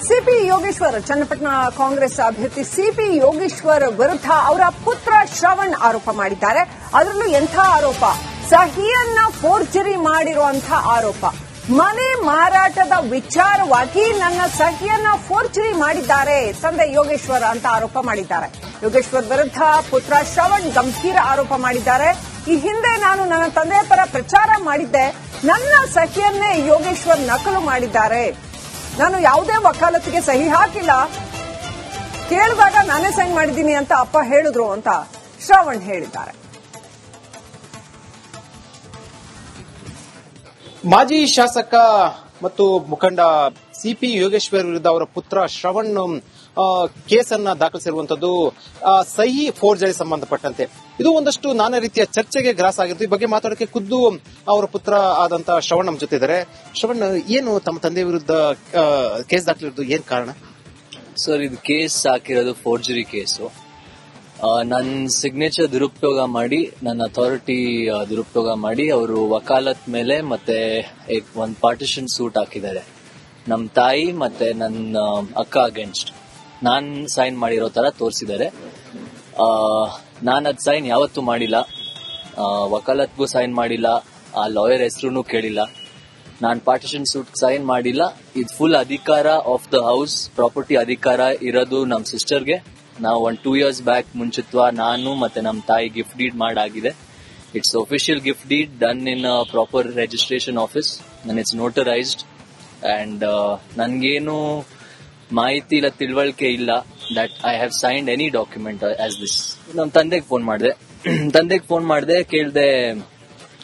CP Yogeshwar Channapatna Congress ಅಭ್ಯರ್ಥಿ CP Yogeshwar ವಿರುದ್ಧ ಅವರ ಪುತ್ರ ಶ್ರವಣ್ ಆರೋಪ ಮಾಡಿದ್ದಾರೆ. ಅದರಲ್ಲೂ ಎಂಥ ಆರೋಪ, ಸಹಿಯನ್ನ ಫೋರ್ಜರಿ ಮಾಡಿರುವಂತಹ ಆರೋಪ. ಮನೆ ಮಾರಾಟದ ವಿಚಾರವಾಗಿ ನನ್ನ ಸಹಿಯನ್ನ ಫೋರ್ಜರಿ ಮಾಡಿದ್ದಾರೆ ತಂದೆ ಯೋಗೇಶ್ವರ್ ಅಂತ ಆರೋಪ ಮಾಡಿದ್ದಾರೆ. ಯೋಗೇಶ್ವರ್ ವಿರುದ್ಧ ಪುತ್ರ ಶ್ರವಣ್ ಗಂಭೀರ ಆರೋಪ ಮಾಡಿದ್ದಾರೆ. ಈ ಹಿಂದೆ ನಾನು ನನ್ನ ತಂದೆಯ ಪರ ಪ್ರಚಾರ ಮಾಡಿದ್ದೆ, ನನ್ನ ಸಹಿಯನ್ನೇ ಯೋಗೇಶ್ವರ್ ನಕಲು ಮಾಡಿದ್ದಾರೆ. ನಾನು ಯಾವುದೇ ವಕಾಲತ್ತಿಗೆ ಸಹಿ ಹಾಕಿಲ್ಲ, ಕೇಳಿದಾಗ ನಾನೇ ಸೈನ್ ಮಾಡಿದ್ದೀನಿ ಅಂತ ಅಪ್ಪ ಹೇಳಿದ್ರು ಅಂತ ಶ್ರವಣ್ ಹೇಳಿದ್ದಾರೆ. ಮಾಜಿ ಶಾಸಕ ಮತ್ತು ಮುಖಂಡ ಸಿಪಿ ಯೋಗೇಶ್ವರ್ ವಿರುದ್ಧ ಅವರ ಪುತ್ರ ಶ್ರವಣ್ ಕೇಸನ್ನ ದಾಖಲಿಸಿರುವಂತದ್ದು ಸಹಿ ಫೋರ್ಜರಿ ಸಂಬಂಧಪಟ್ಟಂತೆ. ಇದು ಒಂದಷ್ಟು ನಾನಾ ರೀತಿಯ ಚರ್ಚೆಗೆ ಗ್ರಾಸ ಆಗಿತ್ತು. ಈ ಬಗ್ಗೆ ಮಾತಾಡೋಕೆ ಖುದ್ದು ಅವರ ಪುತ್ರ ಆದಂತ ಶ್ರವಣ್ ನಮ್ಮ ಜೊತೆ ಇದ್ದಾರೆ. ಶ್ರವಣ್, ಏನು ತಮ್ಮ ತಂದೆ ವಿರುದ್ಧ ಕೇಸ್ ದಾಖಲಿರೋದು, ಏನ್ ಕಾರಣ? ಸರ್, ಇದು ಕೇಸ್ ಹಾಕಿರೋದು ಫೋರ್ಜರಿ ಕೇಸು. ನನ್ನ ಸಿಗ್ನೇಚರ್ ದುರುಪಯೋಗ ಮಾಡಿ, ನನ್ನ ಅಥಾರಿಟಿ ದುರುಪಯೋಗ ಮಾಡಿ ಅವರು ವಕಾಲತ್ ಮೇಲೆ ಮತ್ತೆ ಒಂದು ಪಾರ್ಟಿಷನ್ ಸೂಟ್ ಹಾಕಿದ್ದಾರೆ. ನಮ್ಮ ತಾಯಿ ಮತ್ತೆ ನನ್ನ ಅಕ್ಕ ಅಗೇನ್ಸ್ಟ್ ನಾನ್ ಸೈನ್ ಮಾಡಿರೋ ತರ ತೋರಿಸಿದ್ದಾರೆ. ನಾನು ಅದ್ ಸೈನ್ ಯಾವತ್ತೂ ಮಾಡಿಲ್ಲ, ವಕಾಲತ್ಗೂ ಸೈನ್ ಮಾಡಿಲ್ಲ, ಆ ಲಾಯರ್ ಹೆಸರು ಕೇಳಿಲ್ಲ. ನಾನು ಪಾರ್ಟಿಷನ್ ಸೂಟ್ ಸೈನ್ ಮಾಡಿಲ್ಲ. ಇದು ಫುಲ್ ಅಧಿಕಾರ ಆಫ್ ದ ಹೌಸ್, ಪ್ರಾಪರ್ಟಿ ಅಧಿಕಾರ ಇರೋದು ನಮ್ಮ ಸಿಸ್ಟರ್ಗೆ. ನಾವು 2 years ಬ್ಯಾಕ್ ಮುಂಚಿತ್ವ ನಾನು ಮತ್ತೆ ನಮ್ಮ ತಾಯಿ ಗಿಫ್ಟ್ ಡೀಡ್ ಮಾಡಾಗಿದೆ. It's official gift deed done in proper registration office and it's notarised. And ನನ್ಗೇನು ಮಾಹಿತಿ ಇಲ್ಲ, ತಿಳುವಳಿಕೆ ಇಲ್ಲ that I have signed any document as this. ನಮ್ಮ ತಂದೆಗೆ ಫೋನ್ ಮಾಡಿದೆ, ಕೇಳ್ದೆ.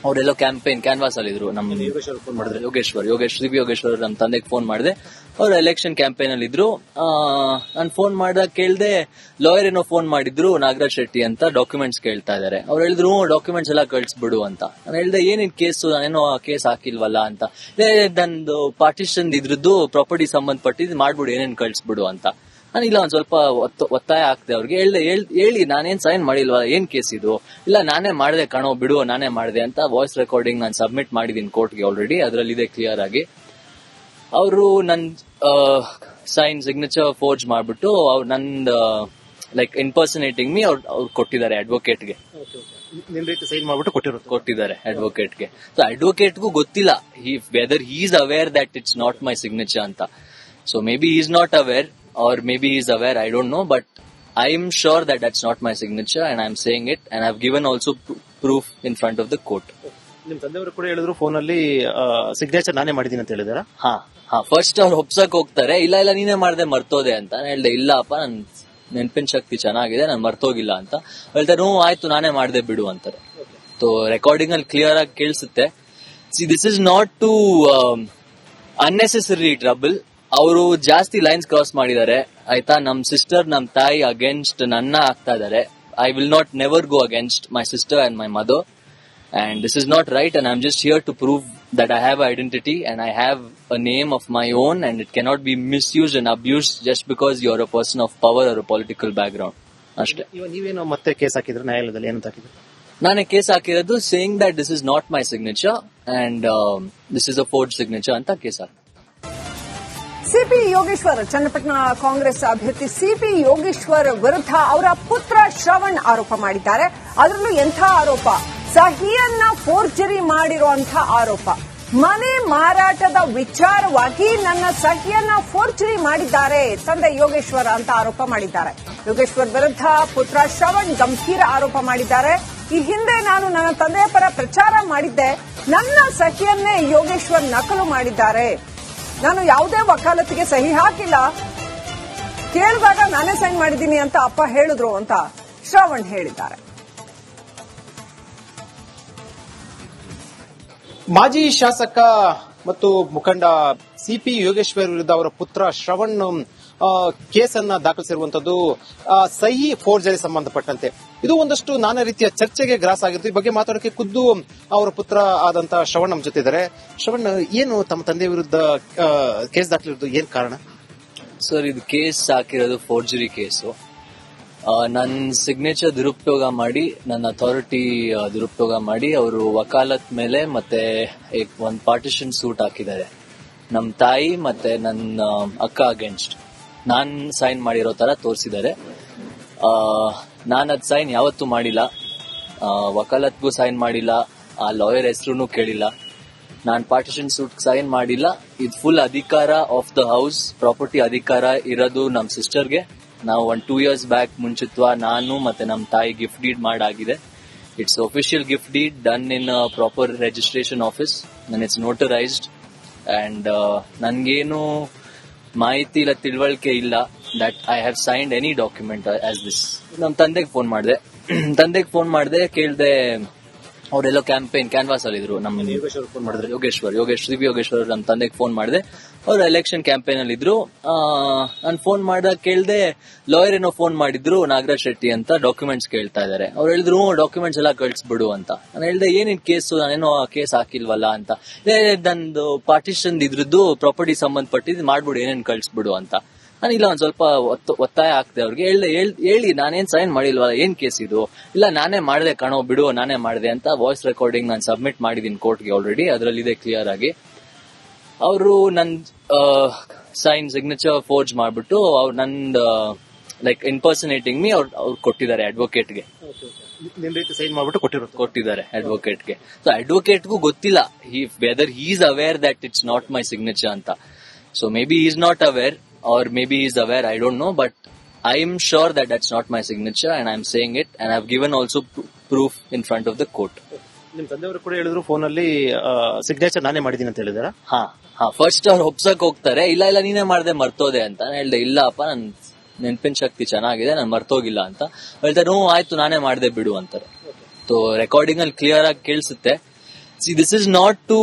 ಅವರೆಲ್ಲೋ ಕ್ಯಾನ್ವಾಸ್ ಅಲ್ಲಿ ಇದ್ರು. ನಮ್ಮ ಯೋಗೇಶ್ವರ್ ನಮ್ಮ ತಂದೆಗೆ ಫೋನ್ ಮಾಡಿದೆ. ಅವ್ರು ಎಲೆಕ್ಷನ್ ಕ್ಯಾಂಪೇನ್ ಅಲ್ಲಿ ಇದ್ರು. ನಾನು ಫೋನ್ ಮಾಡಿದಾಗ ಕೇಳ್ದೆ, ಲಾಯರ್ ಏನೋ ಫೋನ್ ಮಾಡಿದ್ರು, ನಾಗರಾಜ್ ಶೆಟ್ಟಿ ಅಂತ, ಡಾಕ್ಯುಮೆಂಟ್ಸ್ ಕೇಳ್ತಾ ಇದಾರೆ. ಅವ್ರು ಹೇಳಿದ್ರು ಡಾಕ್ಯುಮೆಂಟ್ಸ್ ಎಲ್ಲ ಕಳ್ಸ್ಬಿಡು ಅಂತ. ನಾನು ಹೇಳ್ದೆ, ಏನಿದ್ ಕೇಸು, ನಾನೇನೋ ಕೇಸ್ ಹಾಕಿಲ್ವಲ್ಲ ಅಂತ. ನಂದು ಪಾರ್ಟಿಷನ್ ಇದ್ರದ್ದು ಪ್ರಾಪರ್ಟಿ ಸಂಬಂಧಪಟ್ಟಿದ್ದು ಮಾಡ್ಬಿಡು, ಏನೇನ್ ಕಳ್ಸ್ಬಿಡು ಅಂತ. ನಾನಿಲ್ಲ, ಒಂದ್ ಸ್ವಲ್ಪ ಒತ್ತಾಯ ಆಗ್ದೆ ಅವ್ರಿಗೆ. ಹೇಳಿ ನಾನೇನ್ ಸೈನ್ ಮಾಡಿಲ್ವಾ, ಏನ್ ಕೇಸ್ ಇದು? ಇಲ್ಲ, ನಾನೇ ಮಾಡಿದೆ ಕಣೋ, ಬಿಡು, ನಾನೇ ಮಾಡಿದೆ ಅಂತ ವಾಯ್ಸ್ ರೆಕಾರ್ಡಿಂಗ್ ನಾನು ಸಬ್ಮಿಟ್ ಮಾಡಿದೀನಿ ಕೋರ್ಟ್ಗೆ ಆಲ್ರೆಡಿ. ಅದ್ರಲ್ಲಿ ಇದೆ ಕ್ಲಿಯರ್ ಆಗಿ. ಅವರು ನನ್ ಸಿಗ್ನೇಚರ್ ಫೋರ್ಜ್ ಮಾಡ್ಬಿಟ್ಟು ಅವ್ರು ನಂದು ಲೈಕ್ ಇನ್ಪರ್ಸನೇಟಿಂಗ್ ಮೀ ಅವ್ರು ಕೊಟ್ಟಿದ್ದಾರೆ ಅಡ್ವೊಕೇಟ್ಗೆ. ಕೊಟ್ಟಿದ್ದಾರೆ ಅಡ್ವೊಕೇಟ್ಗೆ. ಸೊ ಅಡ್ವೊಕೇಟ್ಗೂ ಗೊತ್ತಿಲ್ಲ whether he is aware that it's not my signature ಅಂತ. So maybe is not aware or maybe he is aware, I don't know, but I am sure that that's not my signature and I am saying it, and I have given also proof in front of the court. ನಿಮ್ ತಂದೆಯವರು ಕೂಡ ಹೇಳಿದ್ರು phone ಅಲ್ಲಿ signature ನಾನೇ ಮಾಡಿದೀನಿ ಅಂತ ಹೇಳಿದಾರ. First ಅವ್ರು ಒಪ್ಸಕ್ ಹೋಗ್ತಾರೆ, ಇಲ್ಲ ನೀನೇ ಮಾಡ್ದೆ, ಮರ್ತೋದೆ ಅಂತ. ನಾನು ಹೇಳ್ದೆ, ಇಲ್ಲ ಅಪ್ಪ, ನನ್ ನೆನಪಿನ ಶಕ್ತಿ ಚೆನ್ನಾಗಿದೆ, ನಾನು ಮರ್ತೋಗಿಲ್ಲ ಅಂತ. ಹೇಳ್ತಾರೆ, ಆಯ್ತು, ನಾನೇ ಮಾಡ್ದೆ, ಬಿಡು ಅಂತಾರೆ. ಸೊ ರೆಕಾರ್ಡಿಂಗ್ ಅಲ್ಲಿ ಕ್ಲಿಯರ್ ಆಗಿ ಕೇಳಿಸುತ್ತೆ. See, this is not to unnecessary trouble. ಅವರು ಜಾಸ್ತಿ ಲೈನ್ಸ್ ಕ್ರಾಸ್ ಮಾಡಿದ್ದಾರೆ, ಆಯ್ತಾ. ನಮ್ ಸಿಸ್ಟರ್, ನಮ್ ತಾಯಿ ಅಗೇನ್ಸ್ಟ್ ನನ್ನ ಆಗ್ತಾ ಇದಾರೆ. I will not never go against my sister and my mother, and this is not right. And I am just here to prove that I have identity and I have a name of my own, and it cannot be misused and abused just because you are a person of power or a political background ಅಷ್ಟೇ. ನೀವೇನೋ ಮತ್ತೆ case ಹಾಕಿದ್ರೆ ನ್ಯಾಯಾಲಯದಲ್ಲಿ ಏನಂತ ಹಾಕಿದ್ರೆ? ನಾನೇ case ಹಾಕಿರೋದು saying that this is not my signature and this is a forge signature ಅಂತ ಕೇಸ್ ಹಾಕಿ. ಸಿಪಿ ಯೋಗೇಶ್ವರ್ ಚನ್ನಪಟ್ಟಣ ಕಾಂಗ್ರೆಸ್ ಅಭ್ಯರ್ಥಿ ಸಿಪಿ ಯೋಗೇಶ್ವರ್ ವಿರುದ್ಧ ಅವರ ಪುತ್ರ ಶ್ರವಣ್ ಆರೋಪ ಮಾಡಿದ್ದಾರೆ. ಅದರಲ್ಲೂ ಎಂಥ ಆರೋಪ, ಸಹಿಯನ್ನ ಫೋರ್ಜರಿ ಮಾಡಿರುವಂತಹ ಆರೋಪ. ಮನೆ ಮಾರಾಟದ ವಿಚಾರವಾಗಿ ನನ್ನ ಸಹಿಯನ್ನ ಫೋರ್ಜರಿ ಮಾಡಿದ್ದಾರೆ ತಂದೆ ಯೋಗೇಶ್ವರ್ ಅಂತ ಆರೋಪ ಮಾಡಿದ್ದಾರೆ. ಯೋಗೇಶ್ವರ್ ವಿರುದ್ಧ ಪುತ್ರ ಶ್ರವಣ್ ಗಂಭೀರ ಆರೋಪ ಮಾಡಿದ್ದಾರೆ. ಈ ಹಿಂದೆ ನಾನು ನನ್ನ ತಂದೆಯ ಪರ ಪ್ರಚಾರ ಮಾಡಿದ್ದೆ, ನನ್ನ ಸಹಿಯನ್ನೇ ಯೋಗೇಶ್ವರ್ ನಕಲು ಮಾಡಿದ್ದಾರೆ. ನಾನು ಯಾವುದೇ ವಕಾಲತ್ತಿಗೆ ಸಹಿ ಹಾಕಿಲ್ಲ, ಕೇಳಿದಾಗ ನಾನೇ ಸೈನ್ ಮಾಡಿದ್ದೀನಿ ಅಂತ ಅಪ್ಪ ಹೇಳಿದ್ರು ಅಂತ ಶ್ರವಣ್ ಹೇಳಿದ್ದಾರೆ. ಮಾಜಿ ಶಾಸಕ ಮತ್ತು ಮುಖಂಡ ಸಿಪಿ ಯೋಗೇಶ್ವರ್ ವಿರುದ್ಧ ಅವರ ಪುತ್ರ ಶ್ರವಣ್ ಕೇಸನ್ನ ದಾಖಲಿಸಿರುವಂತದ್ದು ಸಹಿ ಫೋರ್ಜರಿ ಸಂಬಂಧಪಟ್ಟಂತೆ. ಇದು ಒಂದಷ್ಟು ನಾನಾ ರೀತಿಯ ಚರ್ಚೆಗೆ ಗ್ರಾಸ ಆಗಿತ್ತು. ಈ ಬಗ್ಗೆ ಮಾತಾಡೋಕೆ ಖುದ್ದು ಅವರ ಪುತ್ರ ಆದಂತ ಶ್ರವಣ್ ನಮ್ಮ ಜೊತೆ ಇದ್ದಾರೆ. ಶ್ರವಣ್, ಏನು ತಮ್ಮ ತಂದೆ ವಿರುದ್ಧ ಕೇಸ್ ದಾಖಲಿರೋದು, ಏನ್ ಕಾರಣ? ಸರ್, ಇದು ಕೇಸ್ ಹಾಕಿರೋದು ಫೋರ್ಜರಿ ಕೇಸು. ನನ್ನ ಸಿಗ್ನೇಚರ್ ದುರುಪಯೋಗ ಮಾಡಿ, ನನ್ನ ಅಥಾರಿಟಿ ದುರುಪಯೋಗ ಮಾಡಿ ಅವರು ವಕಾಲತ್ ಮೇಲೆ ಮತ್ತೆ ಒಂದು ಪಾರ್ಟಿಷನ್ ಸೂಟ್ ಹಾಕಿದ್ದಾರೆ. ನಮ್ ತಾಯಿ ಮತ್ತೆ ನನ್ನ ಅಕ್ಕ ಅಗೇನ್ಸ್ಟ್ ನಾನ್ ಸೈನ್ ಮಾಡಿರೋ ತರ ತೋರಿಸಿದ್ದಾರೆ. ನಾನು ಅದ್ ಸೈನ್ ಯಾವತ್ತೂ ಮಾಡಿಲ್ಲ, ವಕಾಲತ್ಗೂ ಸೈನ್ ಮಾಡಿಲ್ಲ, ಆ ಲಾಯರ್ ಹೆಸರು ಕೇಳಿಲ್ಲ, ನಾನ್ ಪಾರ್ಟಿಷನ್ ಸೂಟ್ ಸೈನ್ ಮಾಡಿಲ್ಲ. ಇದು ಫುಲ್ ಅಧಿಕಾರ ಆಫ್ ದ ಹೌಸ್, ಪ್ರಾಪರ್ಟಿ ಅಧಿಕಾರ ಇರೋದು ನಮ್ ಸಿಸ್ಟರ್ಗೆ. ನಾವು 2 years ಬ್ಯಾಕ್ ಮುಂಚಿತ್ವ ನಾನು ಮತ್ತೆ ನಮ್ ತಾಯಿ ಗಿಫ್ಟ್ ಡೀಡ್ ಮಾಡಾಗಿದೆ. It's official gift deed done in proper registration office and it's notarised. And ನನ್ಗೇನು ಮಾಹಿತಿ ಇಲ್ಲ, ತಿಳುವಳಿಕೆ ಇಲ್ಲ that I have signed any document as this. ನಮ್ ತಂದೆಗೆ ಫೋನ್ ಮಾಡಿದೆ, ಕೇಳ್ದೆ. ಅವರೆಲ್ಲೋ ಕ್ಯಾನ್ವಾಸ್ ಅಲ್ಲಿ ಇದ್ರು. ನಮ್ಮ ಫೋನ್ ಮಾಡಿದ್ರೆ ಯೋಗೇಶ್ವರ್ ನಮ್ಮ ತಂದೆಗೆ ಫೋನ್ ಮಾಡಿದೆ. ಅವ್ರು ಎಲೆಕ್ಷನ್ ಕ್ಯಾಂಪೇನ್ ಅಲ್ಲಿ ಇದ್ರು. ನಾನು ಫೋನ್ ಮಾಡಿದಾಗ ಕೇಳ್ದೆ, ಲಾಯರ್ ಏನೋ ಫೋನ್ ಮಾಡಿದ್ರು, ನಾಗರಾಜ್ ಶೆಟ್ಟಿ ಅಂತ, ಡಾಕ್ಯುಮೆಂಟ್ಸ್ ಕೇಳ್ತಾ ಇದಾರೆ. ಅವ್ರು ಹೇಳಿದ್ರು ಡಾಕ್ಯುಮೆಂಟ್ಸ್ ಎಲ್ಲ ಕಳ್ಸ್ಬಿಡು ಅಂತ. ನಾನು ಹೇಳ್ದೆ ಏನೇನ್ ಕೇಸು, ನಾನೇನೋ ಕೇಸ್ ಹಾಕಿಲ್ವಲ್ಲ ಅಂತ. ನಂದು ಪಾರ್ಟಿಷನ್ ಇದ್ರದ್ದು ಪ್ರಾಪರ್ಟಿ ಸಂಬಂಧಪಟ್ಟಿದ್ದು ಮಾಡ್ಬಿಡು, ಏನೇನ್ ಕಳ್ಸ್ಬಿಡು ಅಂತ. ನಾನು ಇಲ್ಲ, ಒಂದ್ ಸ್ವಲ್ಪ ಒತ್ತಾಯ ಹಾಕ್ದೆ ಅವ್ರಿಗೆ. ಹೇಳಿ ನಾನೇನ್ ಸೈನ್ ಮಾಡಿಲ್ವಲ್ಲ, ಏನ್ ಕೇಸ್ ಇದು? ಇಲ್ಲ ನಾನೇ ಮಾಡಿದೆ ಕಣೋ, ಬಿಡು ನಾನೇ ಮಾಡಿದೆ ಅಂತ ವಾಯ್ಸ್ ರೆಕಾರ್ಡಿಂಗ್ ನಾನು ಸಬ್ಮಿಟ್ ಮಾಡಿದೀನಿ ಕೋರ್ಟ್ಗೆ ಆಲ್ರೆಡಿ, ಅದರಲ್ಲಿದೆ ಕ್ಲಿಯರ್ ಆಗಿ. ಅವರು ನನ್ ಸೈನ್ ಸಿಗ್ನೇಚರ್ ಫೋರ್ಜ್ ಮಾಡ್ಬಿಟ್ಟು ಅವ್ರು ನಂದು ಲೈಕ್ ಇನ್ಪರ್ಸನೇಟಿಂಗ್ ಮೀ ಅವ್ರು ಕೊಟ್ಟಿದ್ದಾರೆ ಅಡ್ವೊಕೇಟ್ಗೆ. ಸೈನ್ ಮಾಡ್ಬಿಟ್ಟು ಕೊಟ್ಟಿದ್ದಾರೆ ಅಡ್ವೊಕೇಟ್ಗೆ. ಸೊ ಅಡ್ವೊಕೇಟ್ಗೂ ಗೊತ್ತಿಲ್ಲ whether he is aware that it's not my signature ಅಂತ. So maybe is not aware or maybe he is aware, I don't know, but I am sure that that's not my signature and I am saying it, and I have given also proof in front of the court. ನಿಮ್ ತಂದೆಯವರು ಕೂಡ ಹೇಳಿದ್ರು phone ಅಲ್ಲಿ signature ನಾನೇ ಮಾಡಿದೀನಿ ಅಂತ ಹೇಳಿದಾರ. First ಅವ್ರು ಒಪ್ಸಕ್ ಹೋಗ್ತಾರೆ, ಇಲ್ಲ ನೀನೇ ಮಾಡ್ದೆ ಮರ್ತೋದೆ ಅಂತ. ನಾನು ಹೇಳ್ದೆ ಇಲ್ಲಪ್ಪ, ನನ್ ನೆನಪಿನ ಶಕ್ತಿ ಚೆನ್ನಾಗಿದೆ, ನಾನು ಮರ್ತೋಗಿಲ್ಲ ಅಂತ. ಹೇಳ್ತಾರೆ ಆಯ್ತು ನಾನೇ ಮಾಡ್ದೆ ಬಿಡು ಅಂತಾರೆ. ಸೊ ರೆಕಾರ್ಡಿಂಗ್ ಅಲ್ಲಿ ಕ್ಲಿಯರ್ ಆಗಿ ಕೇಳಿಸುತ್ತೆ. See this is not to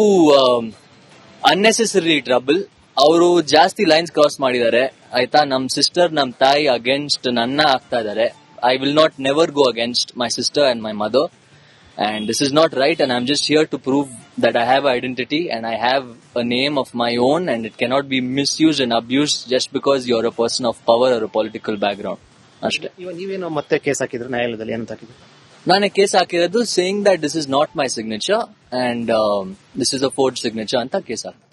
unnecessary trouble. ಅವರು ಜಾಸ್ತಿ ಲೈನ್ಸ್ ಕ್ರಾಸ್ ಮಾಡಿದ್ದಾರೆ ಆಯ್ತಾ. ನಮ್ ಸಿಸ್ಟರ್, ನಮ್ ತಾಯಿ ಅಗೇನ್ಸ್ಟ್ ನನ್ನ ಆಗ್ತಾ ಇದಾರೆ. I will not never go against my sister and my mother, and this is not right. And I am just here to prove that I have identity and I have a name of my own, and it cannot be misused and abused just because you are a person of power or a political background ಅಷ್ಟೇ. ನೀವೇನು ಮತ್ತೆ case ಹಾಕಿದ್ರೆ ನ್ಯಾಯಾಲಯದಲ್ಲಿ ಏನಂತ ಹಾಕಿದ್ರು? ನಾನೇ case ಹಾಕಿರೋದು saying that this is not my signature and this is a forge signature ಅಂತ ಕೇಸ್ ಹಾಕಿದೆ.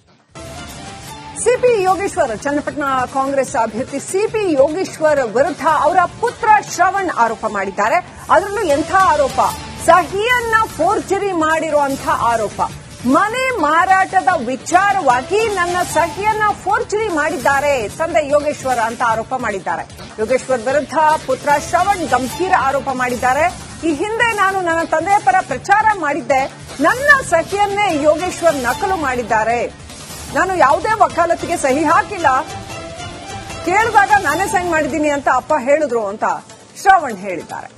ಸಿಪಿ ಯೋಗೇಶ್ವರ್, ಚನ್ನಪಟ್ಟಣ ಕಾಂಗ್ರೆಸ್ ಅಭ್ಯರ್ಥಿ ಸಿಪಿ ಯೋಗೇಶ್ವರ್ ವಿರುದ್ಧ ಅವರ ಪುತ್ರ ಶ್ರವಣ್ ಆರೋಪ ಮಾಡಿದ್ದಾರೆ. ಅದರಲ್ಲೂ ಎಂಥ ಆರೋಪ, ಸಹಿಯನ್ನ ಫೋರ್ಜರಿ ಮಾಡಿರುವಂತಹ ಆರೋಪ. ಮನೆ ಮಾರಾಟದ ವಿಚಾರವಾಗಿ ನನ್ನ ಸಹಿಯನ್ನ ಫೋರ್ಜರಿ ಮಾಡಿದ್ದಾರೆ ತಂದೆ ಯೋಗೇಶ್ವರ್ ಅಂತ ಆರೋಪ ಮಾಡಿದ್ದಾರೆ. ಯೋಗೇಶ್ವರ್ ವಿರುದ್ಧ ಪುತ್ರ ಶ್ರವಣ್ ಗಂಭೀರ ಆರೋಪ ಮಾಡಿದ್ದಾರೆ. ಈ ಹಿಂದೆ ನಾನು ನನ್ನ ತಂದೆಯ ಪರ ಪ್ರಚಾರ ಮಾಡಿದ್ದೆ, ನನ್ನ ಸಹಿಯನ್ನೇ ಯೋಗೇಶ್ವರ್ ನಕಲು ಮಾಡಿದ್ದಾರೆ. ನಾನು ಯಾವುದೇ ವಕಾಲತಿಗೆ ಸಹಿ ಹಾಕಿಲ್ಲ, ಕೇಳಿದಾಗ ನಾನೇ ಸೈನ್ ಮಾಡಿದ್ದೀನಿ ಅಂತ ಅಪ್ಪ ಹೇಳಿದ್ರು ಅಂತ ಶ್ರವಣ್ ಹೇಳಿದ್ದಾರೆ.